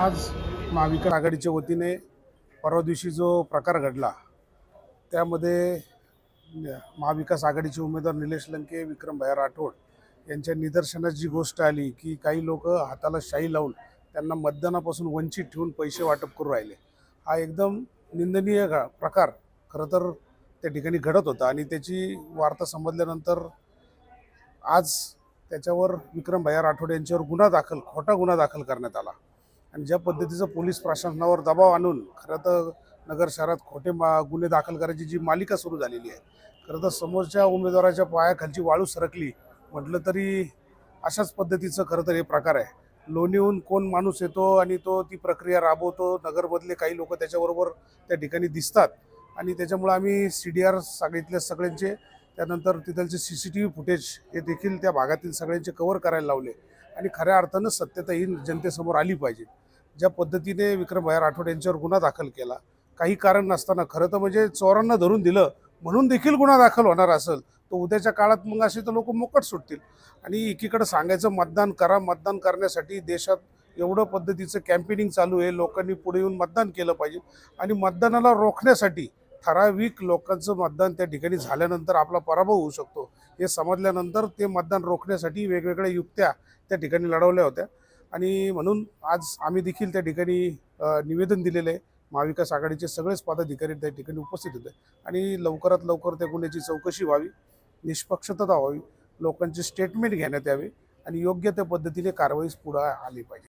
आज महाविकास आघाडीच्या वतीने परवा दिवशी जो प्रकार घडला त्यामध्ये महाविकास आघाडीचे उमेदवार निलेश लंके, विक्रम भैया राठोड यांच्या निदर्शनास जी गोष्ट आली की काही लोक हाताला शाई लावून त्यांना मतदानापासून वंचित ठेवून पैसे वाटप करू राहिले, हा एकदम निंदनीय प्रकार खरं तर त्या ठिकाणी घडत होता। आणि त्याची वार्ता समजल्यानंतर आज त्याच्यावर विक्रम भैया राठोड यांच्यावर खोटा गुन्हा दाखल करण्यात आला। आणि ज्या पद्धतीचं पोलीस प्रशासनावर दबाव आणून खरं तर नगर शहरात खोटे गुन्हे दाखल करायची जी मालिका सुरू झालेली आहे, खरं तर समोरच्या उमेदवाराच्या पायाखालची वाळू सरकली म्हटलं तरी अशाच पद्धतीचं खरं तर हे प्रकार आहे। लोणीहून कोण माणूस येतो आणि तो ती प्रक्रिया राबवतो, नगरमधले काही लोक त्याच्याबरोबर त्या ठिकाणी दिसतात आणि त्याच्यामुळे आम्ही CDR सगळीतल्या सगळ्यांचे, त्यानंतर तिथलचे CCTV फुटेज हे देखील त्या भागातील सगळ्यांचे कव्हर करायला लावले आणि खऱ्या अर्थानं सत्यता ही जनतेसमोर आली पाहिजे। ज्या पद्धतीने विक्रम भैया राठोड यांच्यावर गुन्हा दाखल केला, काही कारण नसताना, खरं तर म्हणजे चोरांना धरून दिलं म्हणून देखील गुन्हा दाखल होणार असेल तर उद्याच्या काळात मग असे तर लोक मोकट सुटतील। आणि एकीकडे सांगायचं मतदान करा, मतदान करण्यासाठी देशात एवढं पद्धतीचं कॅम्पेनिंग चालू आहे, लोकांनी पुढे येऊन मतदान केलं पाहिजे आणि मतदानाला रोखण्यासाठी ठराविक लोकांचं मतदान त्या ठिकाणी झाल्यानंतर आपला पराभव होऊ शकतो हे समजल्यानंतर ते मतदान रोखण्यासाठी वेगवेगळ्या युक्त्या त्या ठिकाणी लढवल्या होत्या। आणि म्हणून आज आम्ही देखील त्या ठिकाणी निवेदन दिलेलं आहे। महाविकास आघाडीचे सगळेच पदाधिकारी त्या ठिकाणी उपस्थित होते आणि लवकरात लवकर त्या गुन्ह्याची चौकशी व्हावी, निष्पक्षता व्हावी, लोकांचे स्टेटमेंट घेण्यात यावे आणि योग्य त्या पद्धतीने कारवाईस पुढे आली पाहिजे।